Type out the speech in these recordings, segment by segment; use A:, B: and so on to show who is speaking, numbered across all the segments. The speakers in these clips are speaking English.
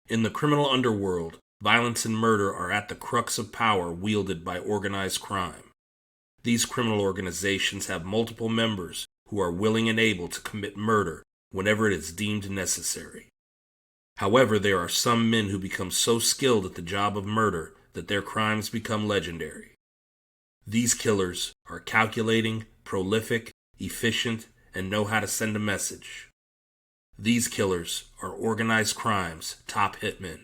A: In the criminal underworld, violence and murder are at the crux of power wielded by organized crime. These criminal organizations have multiple members who are willing and able to commit murder whenever it is deemed necessary. However, there are some men who become so skilled at the job of murder that their crimes become legendary. These killers are calculating, prolific, efficient, and know how to send a message. These killers are organized crime's top hitmen.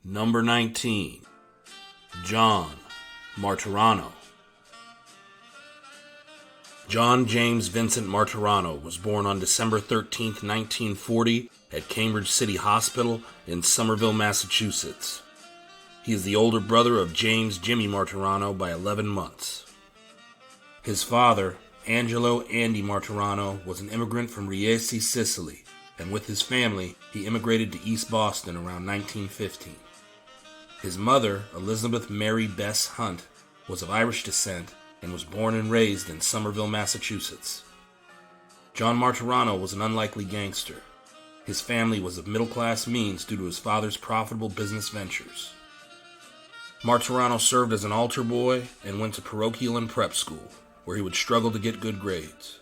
A: Number 19. John Martorano. John James Vincent Martorano was born on December 13, 1940, at Cambridge City Hospital in Somerville, Massachusetts. He is the older brother of James Jimmy Martorano by 11 months. His father, Angelo Andy Martorano, was an immigrant from Riesi, Sicily, and with his family, he immigrated to East Boston around 1915. His mother, Elizabeth Mary Bess Hunt, was of Irish descent and was born and raised in Somerville, Massachusetts. John Martorano was an unlikely gangster. His family was of middle-class means due to his father's profitable business ventures. Martorano served as an altar boy and went to parochial and prep school, where he would struggle to get good grades.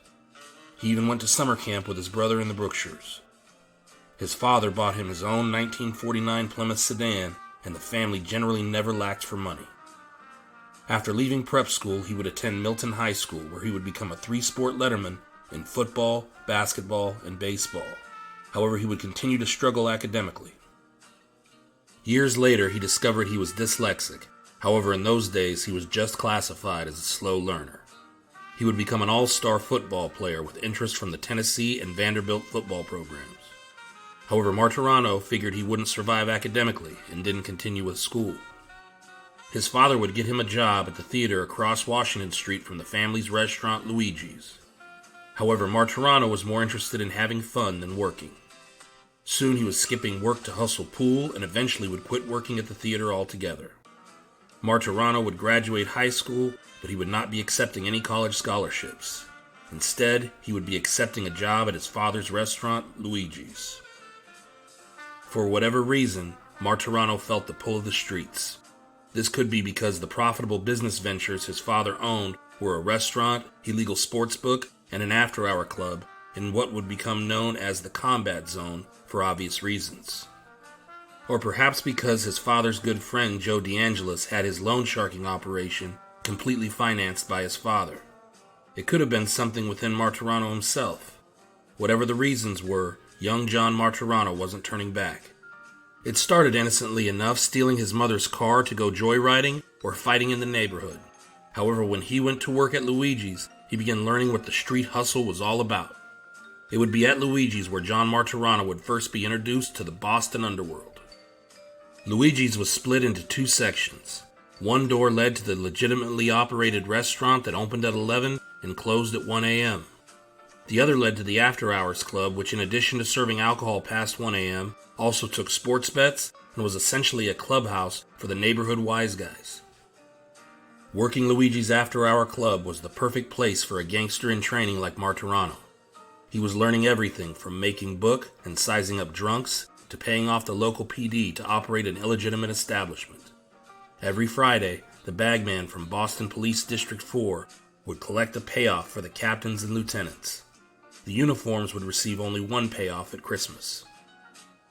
A: He even went to summer camp with his brother in the Brookshires. His father bought him his own 1949 Plymouth sedan, and the family generally never lacked for money. After leaving prep school, he would attend Milton High School, where he would become a three-sport letterman in football, basketball, and baseball. However, he would continue to struggle academically. Years later, he discovered he was dyslexic. However, in those days, he was just classified as a slow learner. He would become an all-star football player with interest from the Tennessee and Vanderbilt football programs. However, Martorano figured he wouldn't survive academically and didn't continue with school. His father would get him a job at the theater across Washington Street from the family's restaurant, Luigi's. However, Martorano was more interested in having fun than working. Soon he was skipping work to hustle pool and eventually would quit working at the theater altogether. Martorano would graduate high school, but he would not be accepting any college scholarships. Instead, he would be accepting a job at his father's restaurant, Luigi's. For whatever reason, Martorano felt the pull of the streets. This could be because the profitable business ventures his father owned were a restaurant, illegal sportsbook, and an after-hour club in what would become known as the Combat Zone for obvious reasons. Or perhaps because his father's good friend Joe DeAngelis had his loan sharking operation completely financed by his father. It could have been something within Martorano himself. Whatever the reasons were, young John Martorano wasn't turning back. It started innocently enough, stealing his mother's car to go joyriding or fighting in the neighborhood. However, when he went to work at Luigi's, he began learning what the street hustle was all about. It would be at Luigi's where John Martorano would first be introduced to the Boston underworld. Luigi's was split into two sections. One door led to the legitimately operated restaurant that opened at 11 and closed at 1 a.m. The other led to the after-hours club, which in addition to serving alcohol past 1 a.m., also took sports bets and was essentially a clubhouse for the neighborhood wise guys. Working Luigi's after-hour club was the perfect place for a gangster in training like Martorano. He was learning everything from making book and sizing up drunks to paying off the local PD to operate an illegitimate establishment. Every Friday, the bagman from Boston Police District 4 would collect a payoff for the captains and lieutenants. The uniforms would receive only one payoff at Christmas.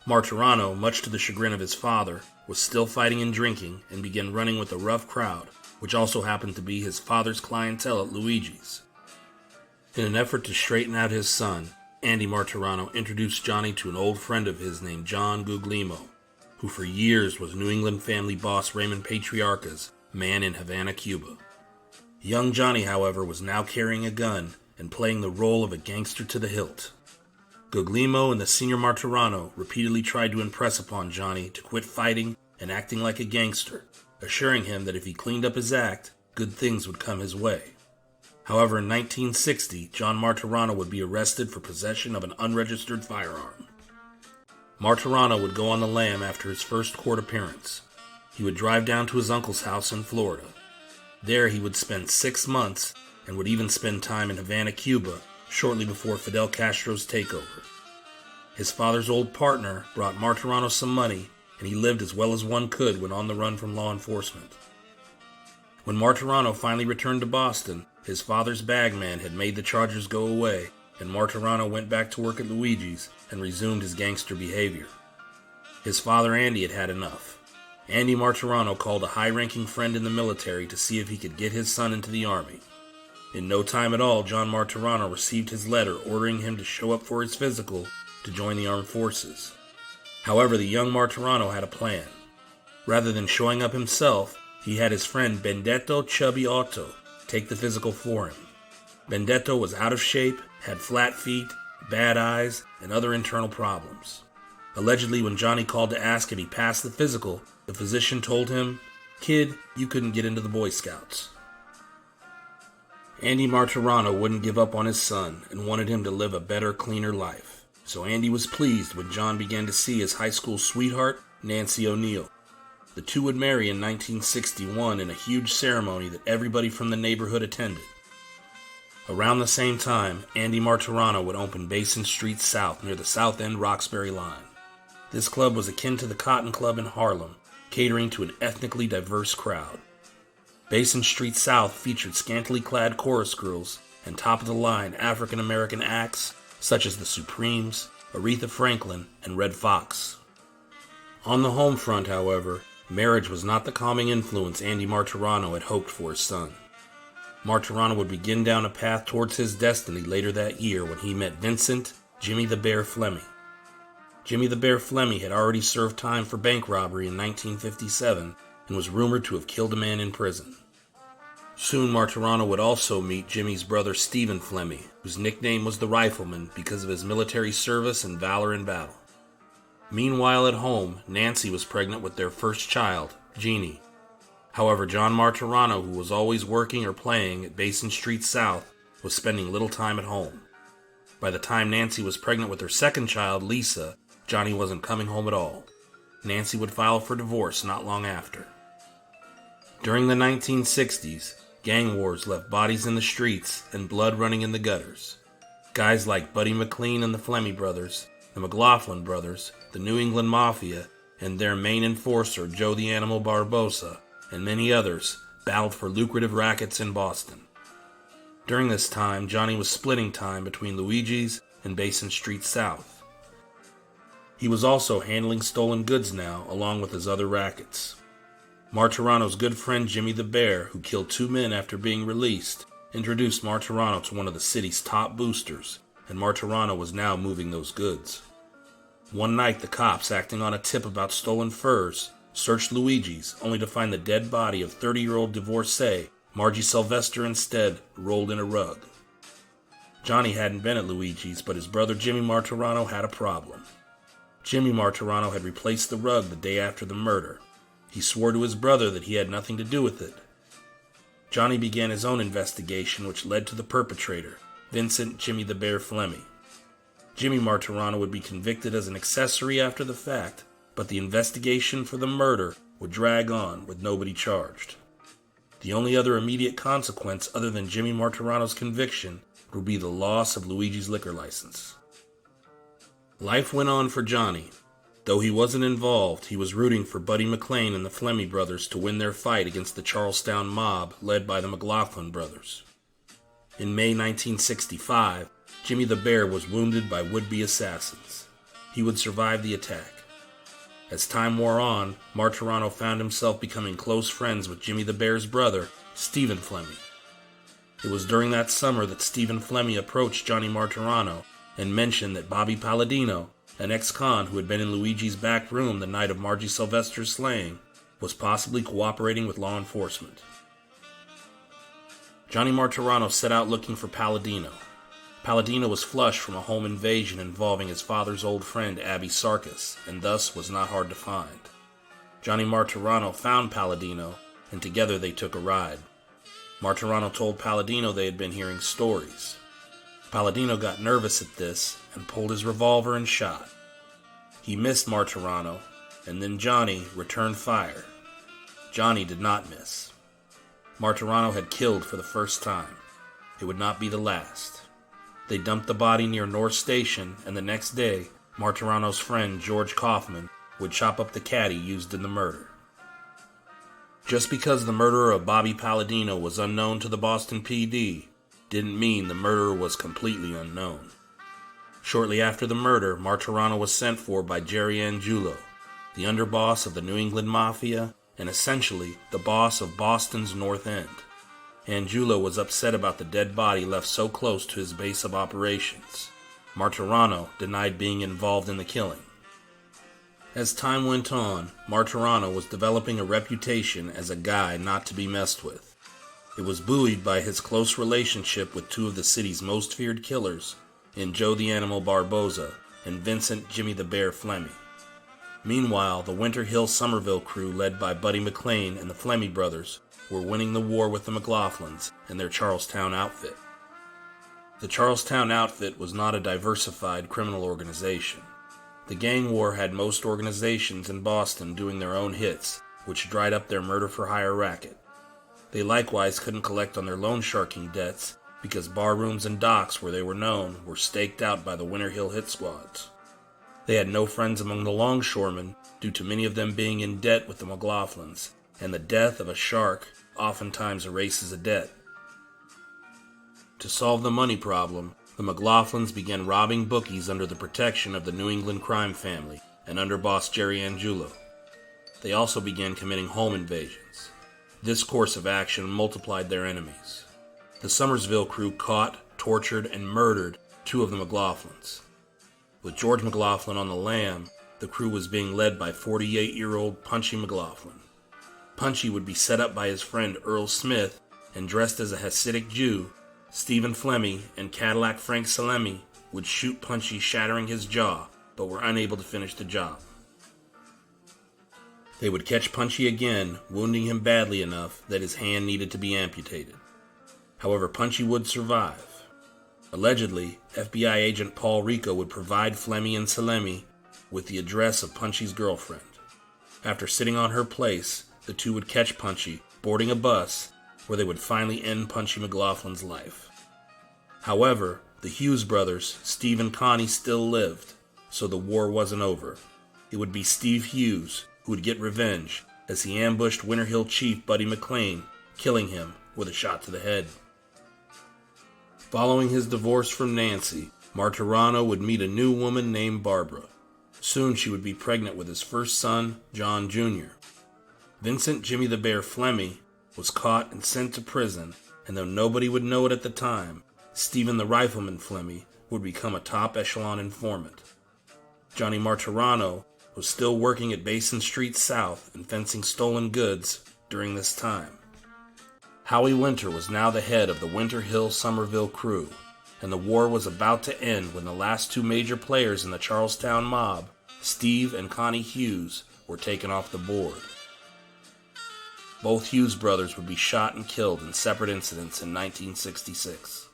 A: Martorano, much to the chagrin of his father, was still fighting and drinking and began running with a rough crowd, which also happened to be his father's clientele at Luigi's. In an effort to straighten out his son, Andy Martorano introduced Johnny to an old friend of his named John Guglielmo, who for years was New England family boss Raymond Patriarca's man in Havana, Cuba. Young Johnny, however, was now carrying a gun and playing the role of a gangster to the hilt. Guglielmo and the senior Martorano repeatedly tried to impress upon Johnny to quit fighting and acting like a gangster, assuring him that if he cleaned up his act, good things would come his way. However, in 1960, John Martorano would be arrested for possession of an unregistered firearm. Martorano would go on the lam after his first court appearance. He would drive down to his uncle's house in Florida. There he would spend 6 months and would even spend time in Havana, Cuba, shortly before Fidel Castro's takeover. His father's old partner brought Martorano some money, and he lived as well as one could when on the run from law enforcement. When Martorano finally returned to Boston, his father's bagman had made the charges go away, and Martorano went back to work at Luigi's and resumed his gangster behavior. His father Andy had had enough. Andy Martorano called a high-ranking friend in the military to see if he could get his son into the army. In no time at all, John Martorano received his letter ordering him to show up for his physical to join the armed forces. However, the young Martorano had a plan. Rather than showing up himself, he had his friend Benedetto Chubby Otto take the physical for him. Benedetto was out of shape, had flat feet, bad eyes, and other internal problems. Allegedly, when Johnny called to ask if he passed the physical, the physician told him, "Kid, you couldn't get into the Boy Scouts." Andy Martorano wouldn't give up on his son and wanted him to live a better, cleaner life. So Andy was pleased when John began to see his high school sweetheart, Nancy O'Neill. The two would marry in 1961 in a huge ceremony that everybody from the neighborhood attended. Around the same time, Andy Martorano would open Basin Street South near the South End Roxbury line. This club was akin to the Cotton Club in Harlem, catering to an ethnically diverse crowd. Basin Street South featured scantily clad chorus girls and top-of-the-line African-American acts such as the Supremes, Aretha Franklin, and Red Fox. On the home front, however, marriage was not the calming influence Andy Martorano had hoped for his son. Martorano would begin down a path towards his destiny later that year when he met Vincent Jimmy the Bear Fleming. Jimmy the Bear Fleming had already served time for bank robbery in 1957 and was rumored to have killed a man in prison. Soon Martorano would also meet Jimmy's brother Stephen Fleming, whose nickname was the Rifleman because of his military service and valor in battle. Meanwhile at home, Nancy was pregnant with their first child, Jeannie. However, John Martorano, who was always working or playing at Basin Street South, was spending little time at home. By the time Nancy was pregnant with her second child, Lisa, Johnny wasn't coming home at all. Nancy would file for divorce not long after. During the 1960s, gang wars left bodies in the streets and blood running in the gutters. Guys like Buddy McLean and the Fleming brothers, the McLaughlin brothers, the New England Mafia, and their main enforcer, Joe the Animal Barbosa, and many others, battled for lucrative rackets in Boston. During this time, Johnny was splitting time between Luigi's and Basin Street South. He was also handling stolen goods now, along with his other rackets. Martorano's good friend Jimmy the Bear, who killed 2 men after being released, introduced Martorano to one of the city's top boosters, and Martorano was now moving those goods. One night, the cops, acting on a tip about stolen furs, searched Luigi's, only to find the dead body of 30-year-old divorcee Margie Sylvester instead rolled in a rug. Johnny hadn't been at Luigi's, but his brother Jimmy Martorano had a problem. Jimmy Martorano had replaced the rug the day after the murder. He swore to his brother that he had nothing to do with it. Johnny began his own investigation, which led to the perpetrator, Vincent Jimmy the Bear Fleming. Jimmy Martorano would be convicted as an accessory after the fact, but the investigation for the murder would drag on with nobody charged. The only other immediate consequence other than Jimmy Martorano's conviction would be the loss of Luigi's liquor license. Life went on for Johnny. Though he wasn't involved, he was rooting for Buddy McLean and the Fleming brothers to win their fight against the Charlestown mob led by the McLaughlin brothers. In May 1965, Jimmy the Bear was wounded by would-be assassins. He would survive the attack. As time wore on, Martorano found himself becoming close friends with Jimmy the Bear's brother, Stephen Fleming. It was during that summer that Stephen Fleming approached Johnny Martorano and mentioned that Bobby Palladino, an ex-con who had been in Luigi's back room the night of Margie Sylvester's slaying, was possibly cooperating with law enforcement. Johnny Martorano set out looking for Palladino. Palladino was flush from a home invasion involving his father's old friend Abby Sarkis, and thus was not hard to find. Johnny Martorano found Palladino, and together they took a ride. Martorano told Palladino they had been hearing stories. Palladino got nervous at this and pulled his revolver and shot. He missed Martorano, and then Johnny returned fire. Johnny did not miss. Martorano had killed for the first time. It would not be the last. They dumped the body near North Station, and the next day, Martorano's friend George Kaufman would chop up the caddy used in the murder. Just because the murderer of Bobby Palladino was unknown to the Boston PD didn't mean the murderer was completely unknown. Shortly after the murder, Martorano was sent for by Jerry Angiulo, the underboss of the New England Mafia and essentially the boss of Boston's North End. Angiulo was upset about the dead body left so close to his base of operations. Martorano denied being involved in the killing. As time went on, Martorano was developing a reputation as a guy not to be messed with. It was buoyed by his close relationship with two of the city's most feared killers, in Joe the Animal Barboza and Vincent Jimmy the Bear Flemmi. Meanwhile, the Winter Hill Somerville crew led by Buddy McLean and the Flemmi brothers were winning the war with the McLaughlins and their Charlestown outfit. The Charlestown outfit was not a diversified criminal organization. The gang war had most organizations in Boston doing their own hits, which dried up their murder-for-hire racket. They likewise couldn't collect on their loan sharking debts because barrooms and docks where they were known were staked out by the Winter Hill hit squads. They had no friends among the longshoremen due to many of them being in debt with the McLaughlins, and the death of a shark oftentimes erases a debt. To solve the money problem, the McLaughlins began robbing bookies under the protection of the New England crime family and underboss Jerry Angiulo. They also began committing home invasions. This course of action multiplied their enemies. The Somersville crew caught, tortured, and murdered two of the McLaughlins. With George McLaughlin on the lam, the crew was being led by 48-year-old Punchy McLaughlin. Punchy would be set up by his friend Earl Smith, and dressed as a Hasidic Jew, Stephen Flemmi and Cadillac Frank Salemi would shoot Punchy, shattering his jaw, but were unable to finish the job. They would catch Punchy again, wounding him badly enough that his hand needed to be amputated. However, Punchy would survive. Allegedly, FBI agent Paul Rico would provide Flemmi and Salemi with the address of Punchy's girlfriend. After sitting on her place, the two would catch Punchy, boarding a bus, where they would finally end Punchy McLaughlin's life. However, the Hughes brothers, Steve and Connie, still lived, so the war wasn't over. It would be Steve Hughes who would get revenge as he ambushed Winter Hill Chief Buddy McLean, killing him with a shot to the head. Following his divorce from Nancy, Martorano would meet a new woman named Barbara. Soon she would be pregnant with his first son, John Jr. Vincent Jimmy the Bear Flemmi was caught and sent to prison, and though nobody would know it at the time, Stephen the Rifleman Flemmi would become a top echelon informant. Johnny Martorano was still working at Basin Street South and fencing stolen goods during this time. Howie Winter was now the head of the Winter Hill Somerville crew, and the war was about to end when the last two major players in the Charlestown mob, Steve and Connie Hughes, were taken off the board. Both Hughes brothers would be shot and killed in separate incidents in 1966.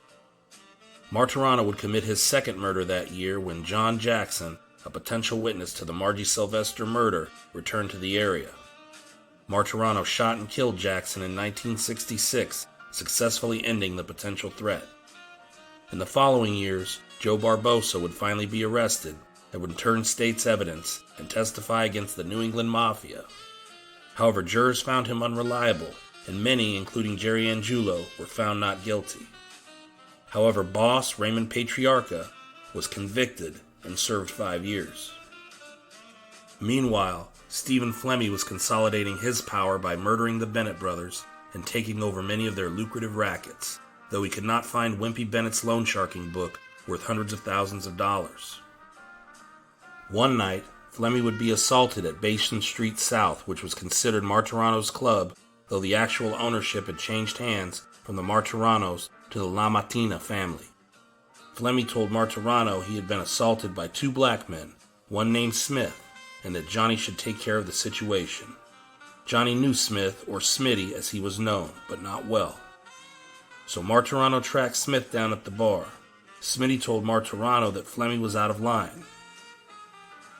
A: Martorano would commit his second murder that year when John Jackson, a potential witness to the Margie Sylvester murder, returned to the area. Martorano shot and killed Jackson in 1966, successfully ending the potential threat. In the following years, Joe Barbosa would finally be arrested and would turn state's evidence and testify against the New England Mafia. However, jurors found him unreliable, and many, including Jerry Angiulo, were found not guilty. However, boss Raymond Patriarca was convicted and served 5 years. Meanwhile, Stephen Flemmi was consolidating his power by murdering the Bennett brothers and taking over many of their lucrative rackets, though he could not find Wimpy Bennett's loan sharking book worth hundreds of thousands of dollars. One night, Flemmi would be assaulted at Basin Street South, which was considered Martorano's club, though the actual ownership had changed hands from the Martoranos to the La Matina family. Flemmi told Martorano he had been assaulted by two black men, one named Smith, and that Johnny should take care of the situation. Johnny knew Smith, or Smitty as he was known, but not well. So Martorano tracked Smith down at the bar. Smitty told Martorano that Flemmi was out of line.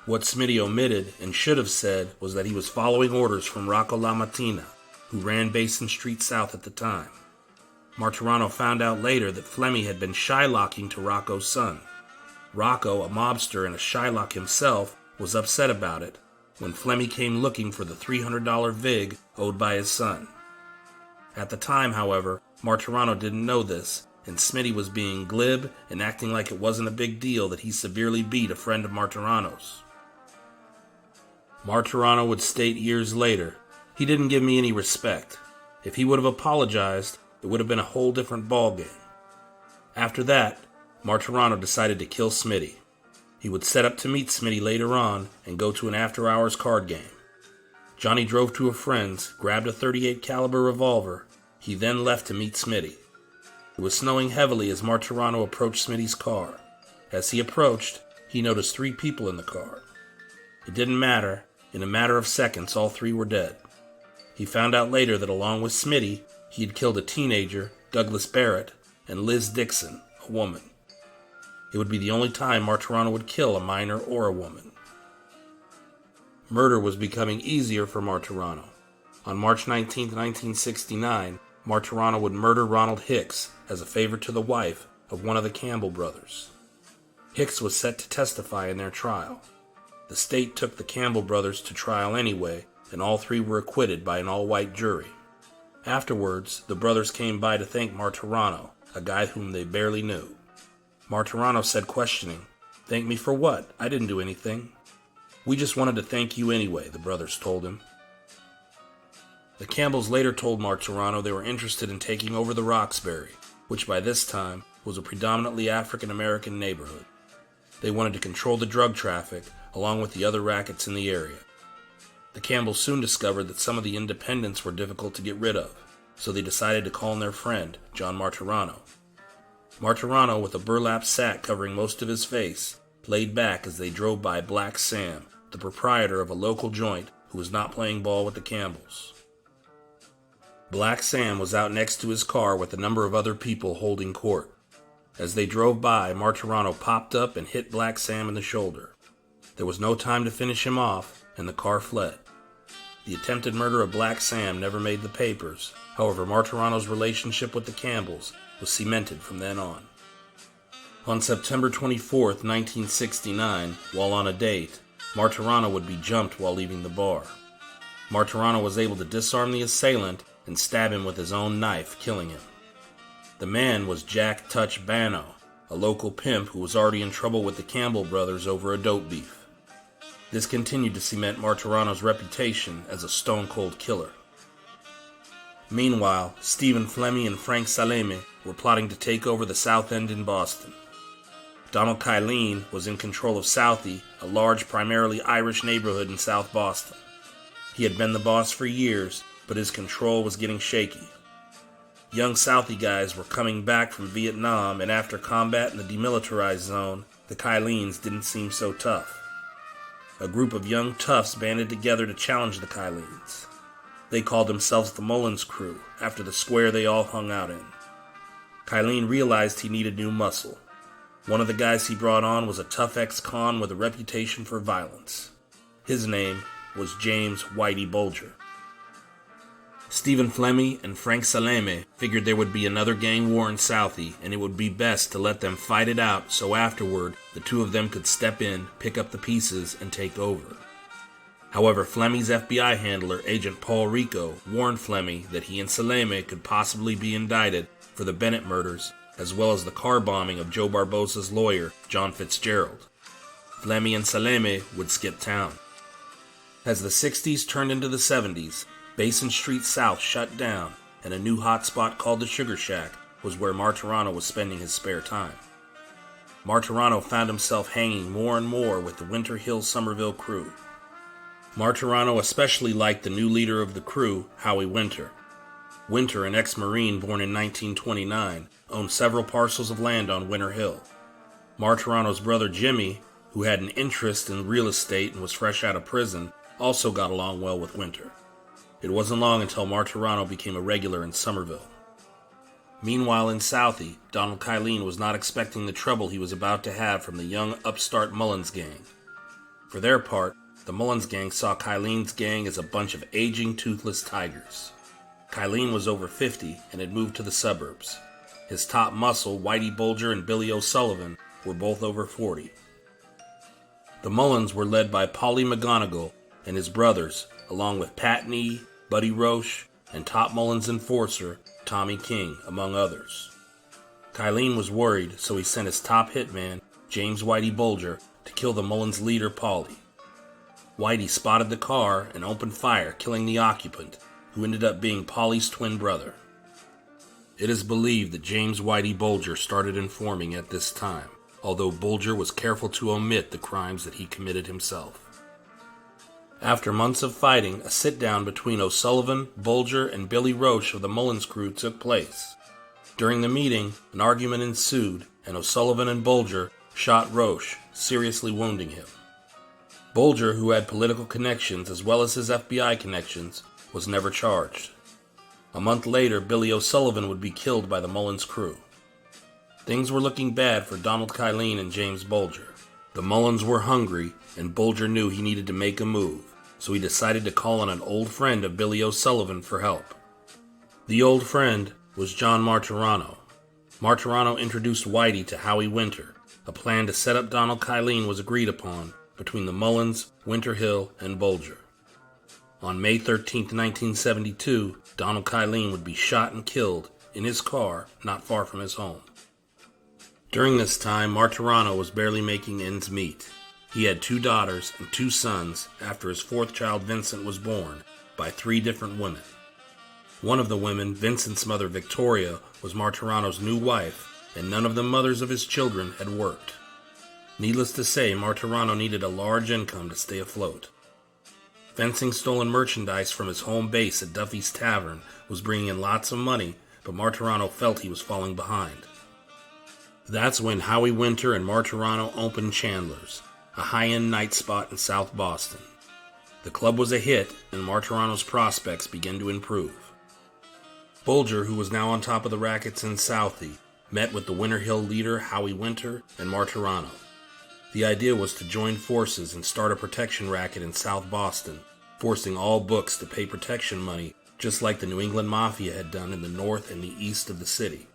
A: What Smitty omitted and should have said was that he was following orders from Rocco LaMattina, who ran Basin Street South at the time. Martorano found out later that Flemmi had been shylocking to Rocco's son. Rocco, a mobster and a Shylock himself, was upset about it when Flemmy came looking for the $300 vig owed by his son. At the time, however, Martorano didn't know this, and Smitty was being glib and acting like it wasn't a big deal that he severely beat a friend of Martorano's. Martorano would state years later, "He didn't give me any respect. If he would have apologized, it would have been a whole different ballgame." After that, Martorano decided to kill Smitty. He would set up to meet Smitty later on and go to an after-hours card game. Johnny drove to a friend's, grabbed a .38 caliber revolver. He then left to meet Smitty. It was snowing heavily as Martorano approached Smitty's car. As he approached, he noticed 3 people in the car. It didn't matter. In a matter of seconds, all 3 were dead. He found out later that along with Smitty, he had killed a teenager, Douglas Barrett, and Liz Dixon, a woman. It would be the only time Martorano would kill a minor or a woman. Murder was becoming easier for Martorano. On March 19, 1969, Martorano would murder Ronald Hicks as a favor to the wife of one of the Campbell brothers. Hicks was set to testify in their trial. The state took the Campbell brothers to trial anyway, and all 3 were acquitted by an all-white jury. Afterwards, the brothers came by to thank Martorano, a guy whom they barely knew. Martorano said, questioning, "Thank me for what? I didn't do anything." "We just wanted to thank you anyway," the brothers told him. The Campbells later told Martorano they were interested in taking over the Roxbury, which by this time was a predominantly African-American neighborhood. They wanted to control the drug traffic, along with the other rackets in the area. The Campbells soon discovered that some of the independents were difficult to get rid of, so they decided to call on their friend, John Martorano. Martorano, with a burlap sack covering most of his face, laid back as they drove by Black Sam, the proprietor of a local joint who was not playing ball with the Campbells. Black Sam was out next to his car with a number of other people holding court. As they drove by, Martorano popped up and hit Black Sam in the shoulder. There was no time to finish him off, and the car fled. The attempted murder of Black Sam never made the papers. However, Martorano's relationship with the Campbells was cemented from then on. On September 24, 1969, while on a date, Martorano would be jumped while leaving the bar. Martorano was able to disarm the assailant and stab him with his own knife, killing him. The man was Jack Touch Bano, a local pimp who was already in trouble with the Campbell brothers over a dope beef. This continued to cement Martorano's reputation as a stone-cold killer. Meanwhile, Stephen Flemmy and Frank Saleme were plotting to take over the South End in Boston. Donald Kylene was in control of Southie, a large, primarily Irish neighborhood in South Boston. He had been the boss for years, but his control was getting shaky. Young Southie guys were coming back from Vietnam, and after combat in the demilitarized zone, the Kylenes didn't seem so tough. A group of young toughs banded together to challenge the Kylenes. They called themselves the Mullins Crew, after the square they all hung out in. Kylene realized he needed new muscle. One of the guys he brought on was a tough ex-con with a reputation for violence. His name was James Whitey Bulger. Stephen Flemmy and Frank Saleme figured there would be another gang war in Southie, and it would be best to let them fight it out so afterward the 2 of them could step in, pick up the pieces, and take over. However, Flemmy's FBI handler, Agent Paul Rico, warned Flemmy that he and Saleme could possibly be indicted for the Bennett murders, as well as the car bombing of Joe Barbosa's lawyer, John Fitzgerald. Flemmy and Saleme would skip town. As the 60s turned into the 70s, Basin Street South shut down, and a new hotspot called the Sugar Shack was where Martorano was spending his spare time. Martorano found himself hanging more and more with the Winter Hill Somerville crew. Martorano especially liked the new leader of the crew, Howie Winter. Winter, an ex-Marine born in 1929, owned several parcels of land on Winter Hill. Martorano's brother Jimmy, who had an interest in real estate and was fresh out of prison, also got along well with Winter. It wasn't long until Martorano became a regular in Somerville. Meanwhile in Southie, Donald Kylene was not expecting the trouble he was about to have from the young upstart Mullins gang. For their part, the Mullins gang saw Kylene's gang as a bunch of aging, toothless tigers. Kylene was over 50 and had moved to the suburbs. His top muscle, Whitey Bulger and Billy O'Sullivan, were both over 40. The Mullins were led by Paulie McGonigal and his brothers, along with Pat Nee, Buddy Roche, and top Mullins enforcer Tommy King, among others. Kylene was worried, so he sent his top hitman, James Whitey Bulger, to kill the Mullins' leader, Paulie. Whitey spotted the car and opened fire, killing the occupant, who ended up being Paulie's twin brother. It is believed that James Whitey Bulger started informing at this time, although Bulger was careful to omit the crimes that he committed himself. After months of fighting, a sit-down between O'Sullivan, Bulger, and Billy Roche of the Mullins crew took place. During the meeting, an argument ensued, and O'Sullivan and Bulger shot Roche, seriously wounding him. Bulger, who had political connections as well as his FBI connections, was never charged. A month later, Billy O'Sullivan would be killed by the Mullins crew. Things were looking bad for Donald Kylene and James Bulger. The Mullins were hungry, and Bulger knew he needed to make a move, so he decided to call on an old friend of Billy O'Sullivan for help. The old friend was John Martorano. Martorano introduced Whitey to Howie Winter. A plan to set up Donald Kylene was agreed upon between the Mullins, Winter Hill, and Bulger. On May 13, 1972, Donald Kylene would be shot and killed in his car not far from his home. During this time, Martorano was barely making ends meet. He had 2 daughters and 2 sons after his 4th child, Vincent, was born by 3 different women. One of the women, Vincent's mother, Victoria, was Martorano's new wife, and none of the mothers of his children had worked. Needless to say, Martorano needed a large income to stay afloat. Fencing stolen merchandise from his home base at Duffy's Tavern was bringing in lots of money, but Martorano felt he was falling behind. That's when Howie Winter and Martorano opened Chandler's, a high-end night spot in South Boston. The club was a hit, and Martorano's prospects began to improve. Bulger, who was now on top of the rackets in Southie, met with the Winter Hill leader Howie Winter and Martorano. The idea was to join forces and start a protection racket in South Boston, forcing all books to pay protection money just like the New England Mafia had done in the north and the east of the city.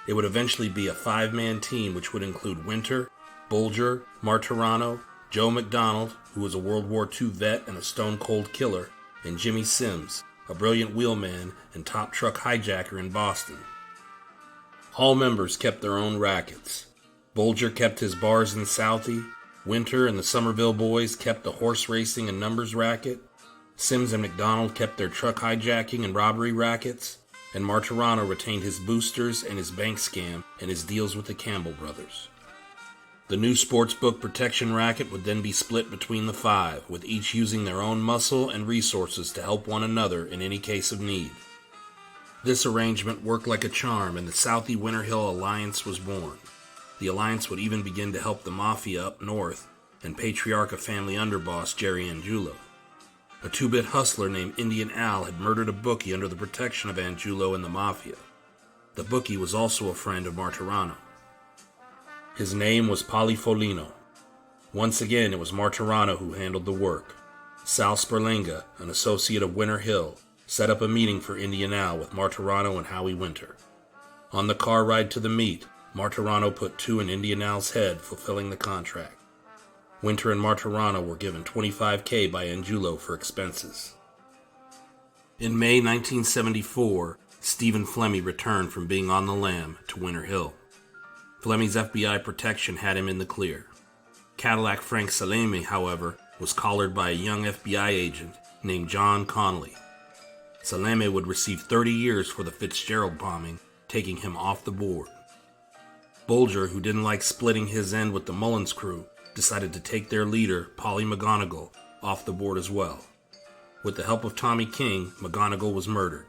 A: It would eventually be a 5-man team which would include Winter, Bulger, Martorano, Joe McDonald, who was a World War II vet and a stone-cold killer, and Jimmy Sims, a brilliant wheelman and top truck hijacker in Boston. All members kept their own rackets. Bulger kept his bars in Southie, Winter and the Somerville Boys kept the horse racing and numbers racket, Sims and McDonald kept their truck hijacking and robbery rackets, and Martorano retained his boosters and his bank scam and his deals with the Campbell brothers. The new sportsbook protection racket would then be split between the 5, with each using their own muscle and resources to help one another in any case of need. This arrangement worked like a charm, and the Southie Winter Hill Alliance was born. The alliance would even begin to help the Mafia up north and Patriarcha family underboss Jerry Angiulo. A 2-bit hustler named Indian Al had murdered a bookie under the protection of Angiulo and the Mafia. The bookie was also a friend of Martorano. His name was Paulie Foligno. Once again, it was Martorano who handled the work. Sal Sperlinga, an associate of Winter Hill, set up a meeting for Indian Al with Martorano and Howie Winter. On the car ride to the meet, Martorano put 2 in Indian Al's head, fulfilling the contract. Winter and Martorano were given $25,000 by Angiulo for expenses. In May 1974, Stephen Flemmi returned from being on the lam to Winter Hill. Flemmi's FBI protection had him in the clear. Cadillac Frank Salemi, however, was collared by a young FBI agent named John Connolly. Salemi would receive 30 years for the Fitzgerald bombing, taking him off the board. Bulger, who didn't like splitting his end with the Mullins crew, decided to take their leader, Paulie McGonigal, off the board as well. With the help of Tommy King, McGonigal was murdered.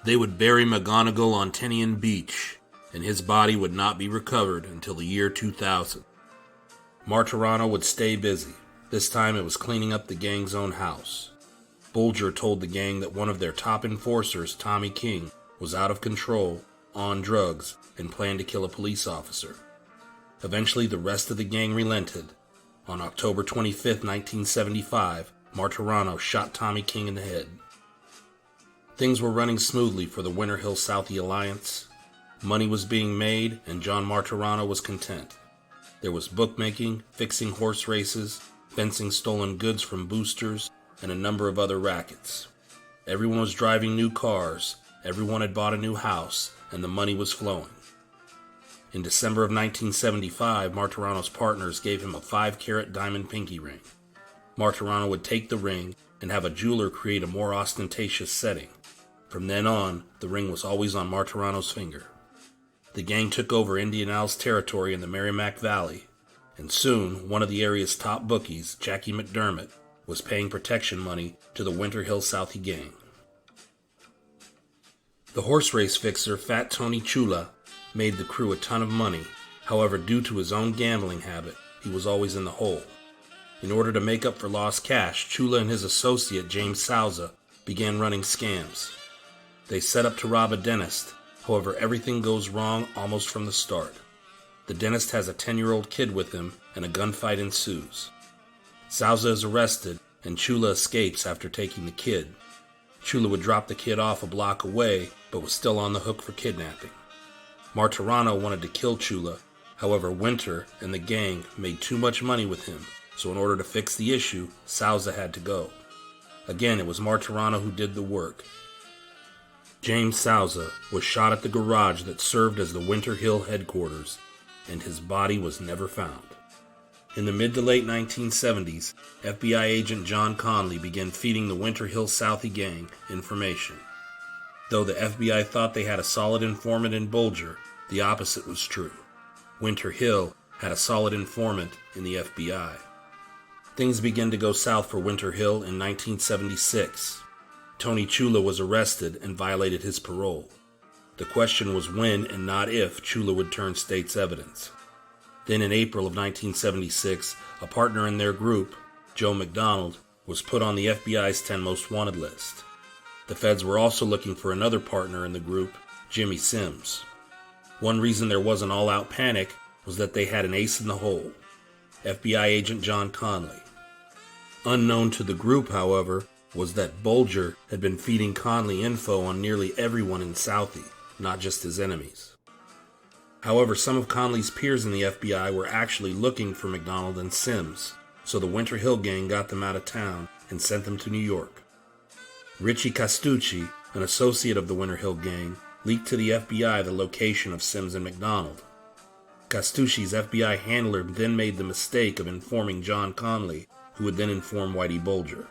A: They would bury McGonigal on Tinian Beach, and his body would not be recovered until the year 2000. Martorano would stay busy. This time it was cleaning up the gang's own house. Bulger told the gang that one of their top enforcers, Tommy King, was out of control, on drugs, and planned to kill a police officer. Eventually, the rest of the gang relented. On October 25, 1975, Martorano shot Tommy King in the head. Things were running smoothly for the Winter Hill Southie Alliance. Money was being made, and John Martorano was content. There was bookmaking, fixing horse races, fencing stolen goods from boosters, and a number of other rackets. Everyone was driving new cars, everyone had bought a new house, and the money was flowing. In December of 1975, Martorano's partners gave him a 5-carat diamond pinky ring. Martorano would take the ring and have a jeweler create a more ostentatious setting. From then on, the ring was always on Martorano's finger. The gang took over Indianals territory in the Merrimack Valley, and soon one of the area's top bookies, Jackie McDermott, was paying protection money to the Winter Hill Southie gang. The horse race fixer, Fat Tony Chula, made the crew a ton of money. However, due to his own gambling habit, he was always in the hole. In order to make up for lost cash, Chula and his associate, James Souza, began running scams. They set up to rob a dentist. However, everything goes wrong almost from the start. The dentist has a 10-year-old kid with him, and a gunfight ensues. Souza is arrested, and Chula escapes after taking the kid. Chula would drop the kid off a block away, but was still on the hook for kidnapping. Martorano wanted to kill Chula. However, Winter and the gang made too much money with him, so in order to fix the issue, Souza had to go. Again, it was Martorano who did the work. James Souza was shot at the garage that served as the Winter Hill headquarters, and his body was never found. In the mid to late 1970s, FBI agent John Conley began feeding the Winter Hill Southie gang information. Though the FBI thought they had a solid informant in Bulger, the opposite was true. Winter Hill had a solid informant in the FBI. Things began to go south for Winter Hill in 1976. Tony Chula was arrested and violated his parole. The question was when and not if Chula would turn state's evidence. Then in April of 1976, a partner in their group, Joe McDonald, was put on the FBI's 10 Most Wanted list. The feds were also looking for another partner in the group, Jimmy Sims. One reason there wasn't all-out panic was that they had an ace in the hole, FBI agent John Conley. Unknown to the group, however, was that Bulger had been feeding Conley info on nearly everyone in Southie, not just his enemies. However, some of Conley's peers in the FBI were actually looking for McDonald and Sims, so the Winter Hill gang got them out of town and sent them to New York. Richie Castucci, an associate of the Winter Hill gang, leaked to the FBI the location of Sims and McDonald. Castucci's FBI handler then made the mistake of informing John Conley, who would then inform Whitey Bulger.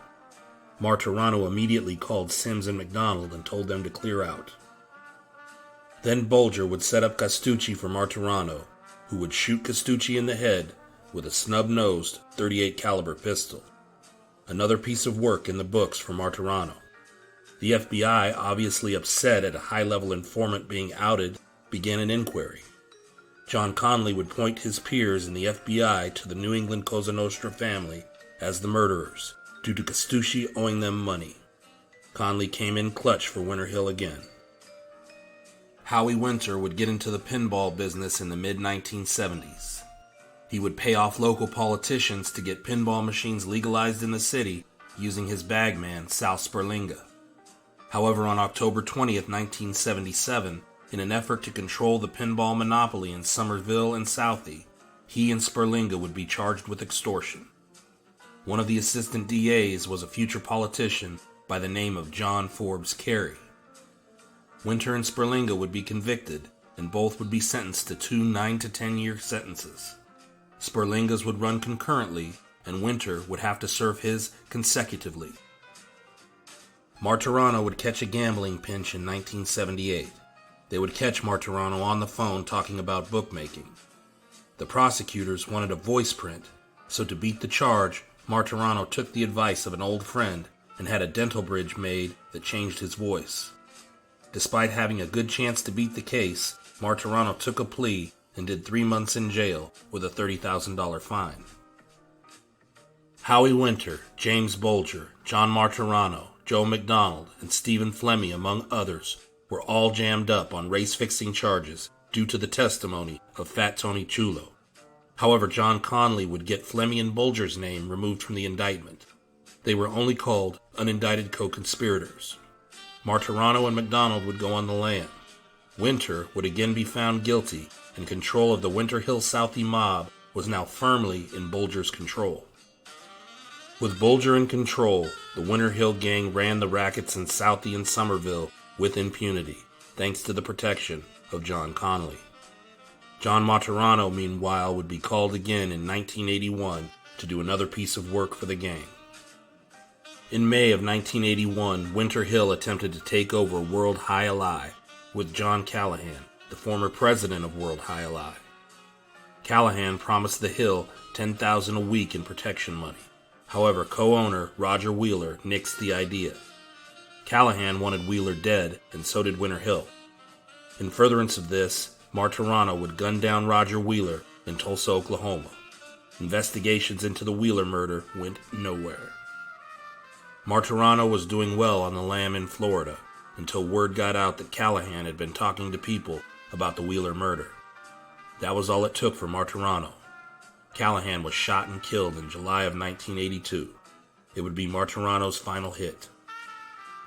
A: Martorano immediately called Sims and McDonald and told them to clear out. Then Bulger would set up Castucci for Martorano, who would shoot Castucci in the head with a snub-nosed .38 caliber pistol. Another piece of work in the books for Martorano. The FBI, obviously upset at a high-level informant being outed, began an inquiry. John Conley would point his peers in the FBI to the New England Cosa Nostra family as the murderers, due to Castucci owing them money. Conley came in clutch for Winter Hill again. Howie Winter would get into the pinball business in the mid-1970s. He would pay off local politicians to get pinball machines legalized in the city using his bagman, Sal Sperlinga. However, on October 20th, 1977, in an effort to control the pinball monopoly in Somerville and Southie, he and Sperlinga would be charged with extortion. One of the assistant DAs was a future politician by the name of John Forbes Carey. Winter and Sperlinga would be convicted, and both would be sentenced to 2 9 to 10-year sentences. Sperlinga's would run concurrently, and Winter would have to serve his consecutively. Martorano would catch a gambling pinch in 1978. They would catch Martorano on the phone talking about bookmaking. The prosecutors wanted a voice print, so to beat the charge, Martorano took the advice of an old friend and had a dental bridge made that changed his voice. Despite having a good chance to beat the case, Martorano took a plea and did 3 months in jail with a $30,000 fine. Howie Winter, James Bulger, John Martorano, Joe McDonald, and Stephen Flemmy, among others, were all jammed up on race-fixing charges due to the testimony of Fat Tony Chulo. However, John Conley would get Flemmy and Bulger's name removed from the indictment. They were only called unindicted co-conspirators. Martorano and McDonald would go on the lam. Winter would again be found guilty, and control of the Winter Hill Southie mob was now firmly in Bulger's control. With Bulger in control, the Winter Hill Gang ran the rackets in Southie and Somerville with impunity, thanks to the protection of John Conley. John Martorano, meanwhile, would be called again in 1981 to do another piece of work for the gang. In May of 1981, Winter Hill attempted to take over World High Ally with John Callahan, the former president of World High Ally. Callahan promised the Hill $10,000 a week in protection money. However, co-owner Roger Wheeler nixed the idea. Callahan wanted Wheeler dead, and so did Winter Hill. In furtherance of this, Martorano would gun down Roger Wheeler in Tulsa, Oklahoma. Investigations into the Wheeler murder went nowhere. Martorano was doing well on the lam in Florida until word got out that Callahan had been talking to people about the Wheeler murder. That was all it took for Martorano. Callahan was shot and killed in July of 1982. It would be Martorano's final hit.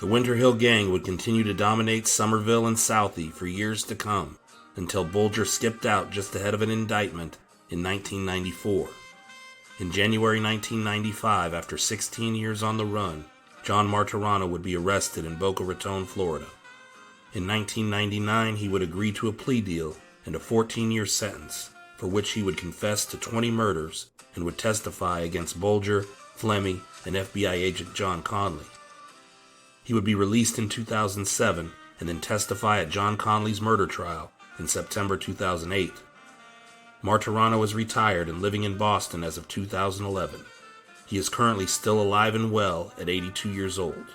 A: The Winter Hill Gang would continue to dominate Somerville and Southie for years to come, until Bulger skipped out just ahead of an indictment in 1994. In January 1995, after 16 years on the run, John Martorano would be arrested in Boca Raton, Florida. In 1999, he would agree to a plea deal and a 14-year sentence, for which he would confess to 20 murders and would testify against Bulger, Fleming, and FBI agent John Conley. He would be released in 2007 and then testify at John Conley's murder trial in September 2008. Martorano is retired and living in Boston as of 2011. He is currently still alive and well at 82 years old.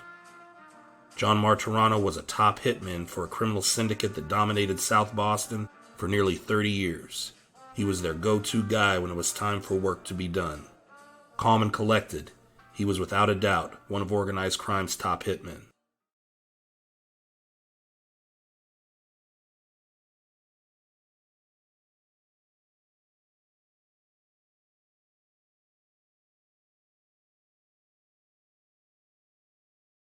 A: John Martorano was a top hitman for a criminal syndicate that dominated South Boston for nearly 30 years. He was their go-to guy when it was time for work to be done. Calm and collected, he was without a doubt one of organized crime's top hitmen.